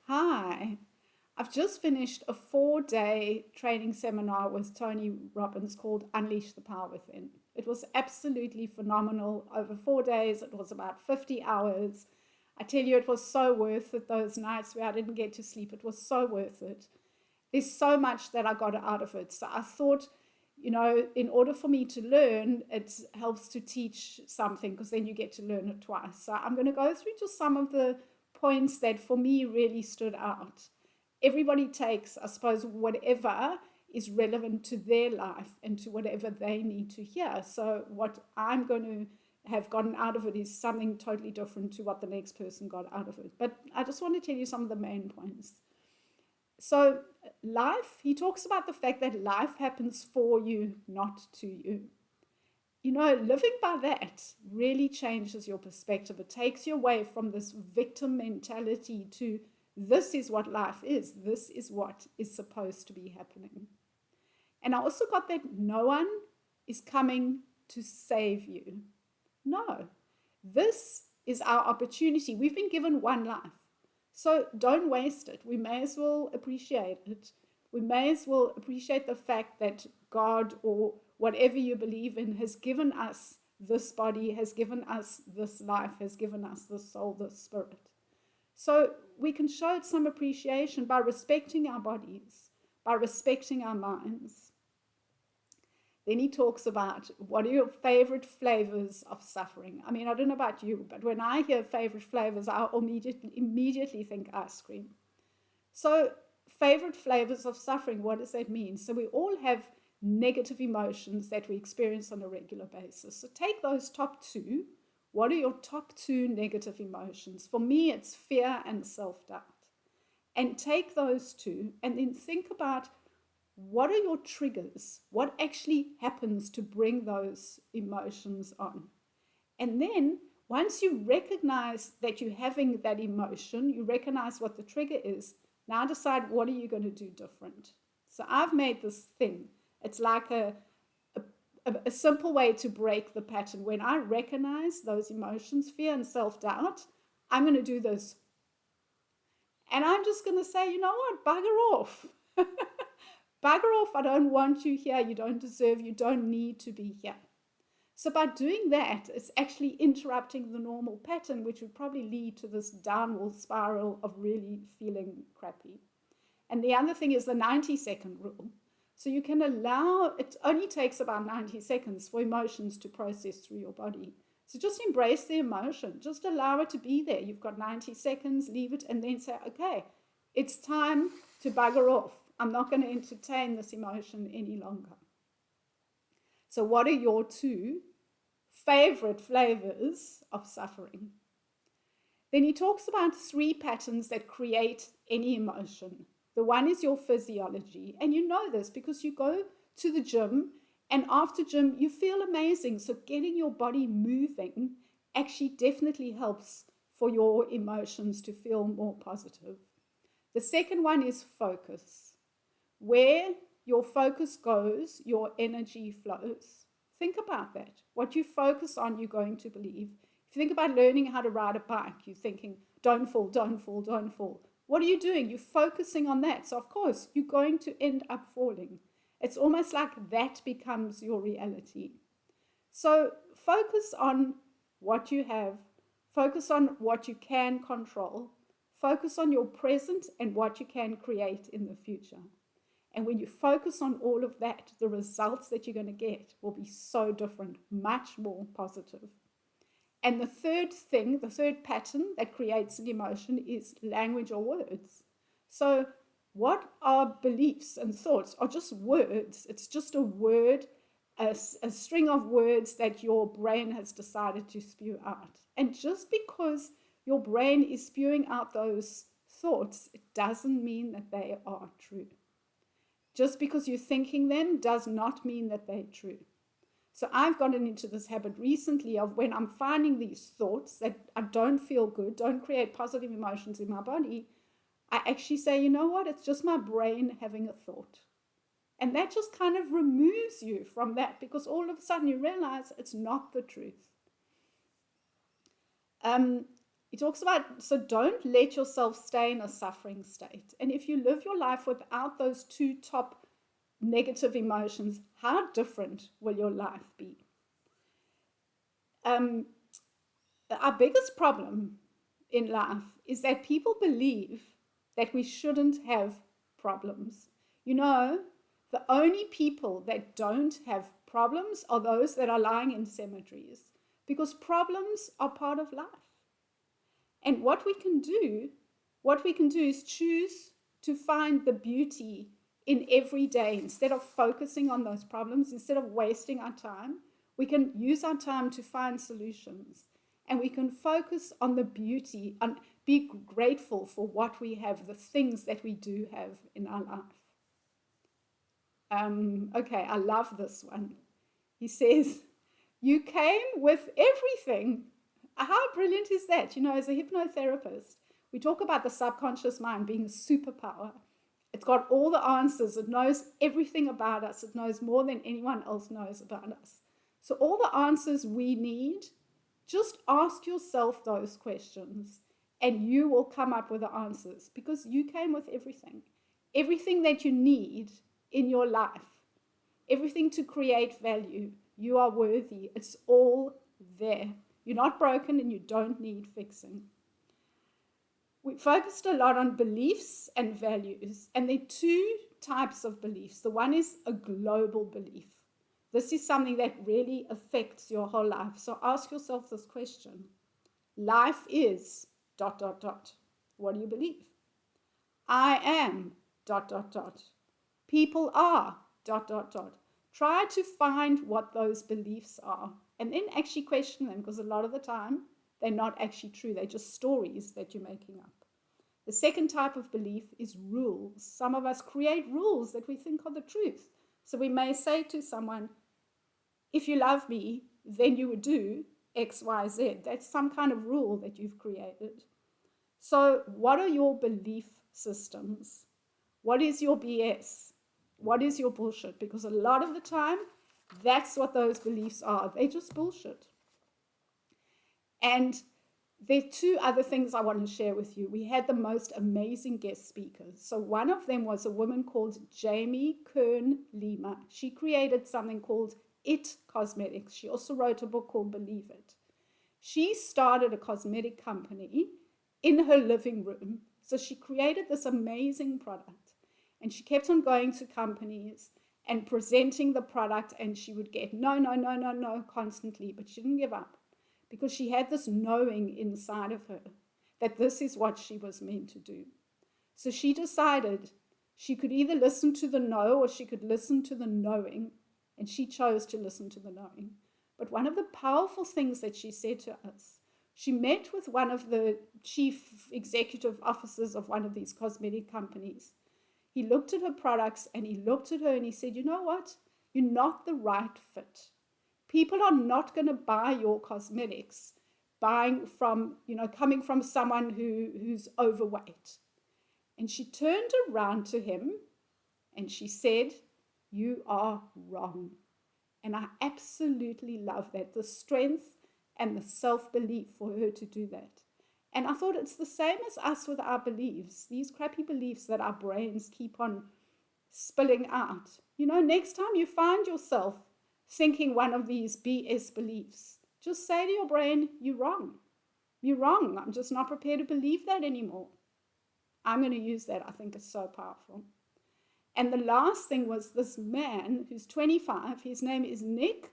Hi, I've just finished a 4-day training seminar with Tony Robbins called Unleash the Power Within. It was absolutely phenomenal. Over 4 days, it was about 50 hours. I tell you, it was so worth it. Those nights where I didn't get to sleep, it was so worth it. There's so much that I got out of it. So I thought, in order for me to learn, it helps to teach something because then you get to learn it twice. So I'm going to go through just some of the points that for me really stood out. Everybody takes, I suppose, whatever is relevant to their life and to whatever they need to hear. So what I'm going to have gotten out of it is something totally different to what the next person got out of it. But I just want to tell you some of the main points. So, life, he talks about the fact that life happens for you, not to you. Living by that really changes your perspective. It takes you away from this victim mentality to this is what life is, this is what is supposed to be happening. And I also got that no one is coming to save you. No, this is our opportunity. We've been given one life. So don't waste it. We may as well appreciate it. We may as well appreciate the fact that God or whatever you believe in has given us this body, has given us this life, has given us this soul, this spirit. So we can show it some appreciation by respecting our bodies, by respecting our minds. Then he talks about what are your favorite flavors of suffering. I mean, I don't know about you, but when I hear favorite flavors, I immediately think ice cream. So, favorite flavors of suffering, what does that mean? So, we all have negative emotions that we experience on a regular basis. So, take those top two. What are your top two negative emotions? For me, it's fear and self doubt. And take those two and then think about what are your triggers? What actually happens to bring those emotions on? And then once you recognize that you're having that emotion, you recognize what the trigger is, now decide what are you going to do different. So I've made this thing. It's like a simple way to break the pattern. When I recognize those emotions, fear and self-doubt, I'm going to do this. And I'm just going to say, you know what, bugger off. Bugger off, I don't want you here, you don't deserve, you don't need to be here. So by doing that, it's actually interrupting the normal pattern, which would probably lead to this downward spiral of really feeling crappy. And the other thing is the 90-second rule. So you can allow, it only takes about 90 seconds for emotions to process through your body. So just embrace the emotion, just allow it to be there. You've got 90 seconds, leave it, and then say, okay, it's time to bugger off. I'm not going to entertain this emotion any longer. So what are your two favorite flavors of suffering? Then he talks about 3 patterns that create any emotion. The one is your physiology. And you know this because you go to the gym and after gym you feel amazing. So getting your body moving actually definitely helps for your emotions to feel more positive. The second one is focus. Where your focus goes, your energy flows. Think about that. What you focus on, you're going to believe. If you think about learning how to ride a bike, you're thinking, don't fall, don't fall, don't fall. What are you doing? You're focusing on that. So, of course, you're going to end up falling. It's almost like that becomes your reality. So, focus on what you have, focus on what you can control, focus on your present and what you can create in the future. And when you focus on all of that, the results that you're going to get will be so different, much more positive. And the third thing, the third pattern that creates an emotion is language or words. So what are beliefs and thoughts are just words. It's just a word, a string of words that your brain has decided to spew out. And just because your brain is spewing out those thoughts, it doesn't mean that they are true. Just because you're thinking them does not mean that they're true. So I've gotten into this habit recently of when I'm finding these thoughts that I don't feel good, don't create positive emotions in my body, I actually say, you know what, it's just my brain having a thought. And that just kind of removes you from that because all of a sudden you realize it's not the truth. He talks about, so don't let yourself stay in a suffering state. And if you live your life without those two top negative emotions, how different will your life be? Our biggest problem in life is that people believe that we shouldn't have problems. You know, the only people that don't have problems are those that are lying in cemeteries, because problems are part of life. And what we can do is choose to find the beauty in every day. Instead of focusing on those problems, instead of wasting our time, we can use our time to find solutions. And we can focus on the beauty and be grateful for what we have, the things that we do have in our life. Okay, I love this one. He says, you came with everything. How brilliant is that? You know, as a hypnotherapist, we talk about the subconscious mind being a superpower. It's got all the answers. It knows everything about us. It knows more than anyone else knows about us. So all the answers we need, just ask yourself those questions and you will come up with the answers, because you came with everything. Everything that you need in your life, everything to create value. You are worthy. It's all there. You're not broken and you don't need fixing. We focused a lot on beliefs and values, and there are two types of beliefs. The one is a global belief. This is something that really affects your whole life. So ask yourself this question. Life is ... What do you believe? I am ... People are ... Try to find what those beliefs are and then actually question them, because a lot of the time they're not actually true. They're just stories that you're making up. The second type of belief is rules. Some of us create rules that we think are the truth. So we may say to someone, if you love me, then you would do X, Y, Z. That's some kind of rule that you've created. So what are your belief systems? What is your BS? What is your bullshit? Because a lot of the time, that's what those beliefs are. They're just bullshit. And there are two other things I want to share with you. We had the most amazing guest speakers. So one of them was a woman called Jamie Kern Lima. She created something called It Cosmetics. She also wrote a book called Believe It. She started a cosmetic company in her living room. So she created this amazing product. And she kept on going to companies and presenting the product, and she would get no constantly, but she didn't give up, because she had this knowing inside of her that this is what she was meant to do. So she decided she could either listen to the no or she could listen to the knowing, and she chose to listen to the knowing. But one of the powerful things that she said to us, she met with one of the chief executive officers of one of these cosmetic companies. He looked at her products and he looked at her and he said, you know what? You're not the right fit. People are not going to buy your cosmetics coming from someone who's overweight. And she turned around to him and she said, you are wrong. And I absolutely love that, the strength and the self-belief for her to do that. And I thought it's the same as us with our beliefs, these crappy beliefs that our brains keep on spilling out. You know, next time you find yourself thinking one of these BS beliefs, just say to your brain, you're wrong. You're wrong. I'm just not prepared to believe that anymore. I'm going to use that. I think it's so powerful. And the last thing was this man who's 25. His name is Nick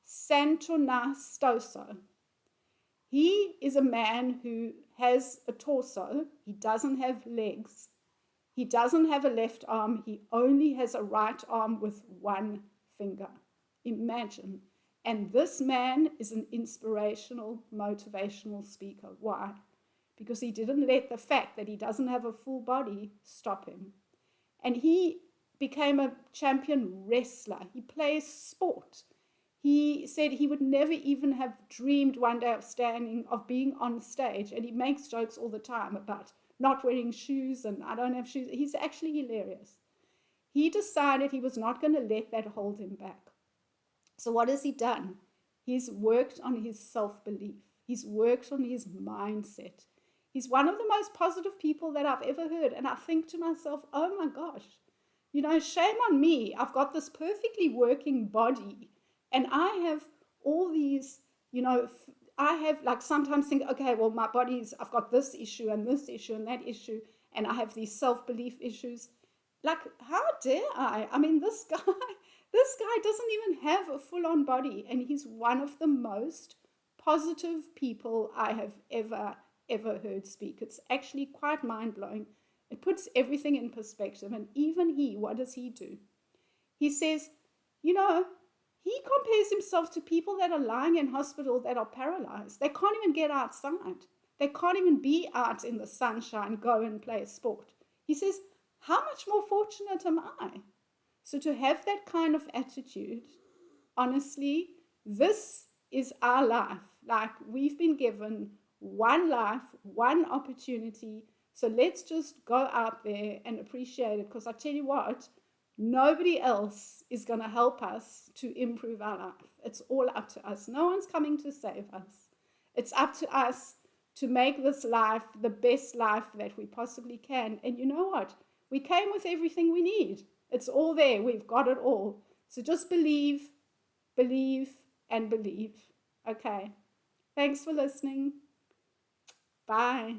Santonastoso. He is a man who has a torso. He doesn't have legs. He doesn't have a left arm. He only has a right arm with one finger. Imagine. And this man is an inspirational, motivational speaker. Why? Because he didn't let the fact that he doesn't have a full body stop him. And he became a champion wrestler. He plays sport. He said he would never even have dreamed one day of being on stage. And he makes jokes all the time about not wearing shoes and I don't have shoes. He's actually hilarious. He decided he was not going to let that hold him back. So what has he done? He's worked on his self-belief. He's worked on his mindset. He's one of the most positive people that I've ever heard. And I think to myself, oh my gosh, shame on me. I've got this perfectly working body, and I have all these, I have like sometimes think, okay, well, my body's, I've got this issue and this issue and that issue, and I have these self-belief issues. Like, how dare I? I mean, this guy, this guy doesn't even have a full-on body, and he's one of the most positive people I have ever heard speak. It's actually quite mind-blowing. It puts everything in perspective. And even he, what does he do? He says, he compares himself to people that are lying in hospital that are paralyzed. They can't even get outside. They can't even be out in the sunshine, go and play sport. He says, how much more fortunate am I? So to have that kind of attitude, honestly, this is our life. Like, we've been given one life, one opportunity. So let's just go out there and appreciate it. Because I tell you what, nobody else is going to help us to improve our life. It's all up to us. No one's coming to save us. It's up to us to make this life the best life that we possibly can. And you know what? We came with everything we need. It's all there. We've got it all. So just believe, and believe. Okay. Thanks for listening. Bye.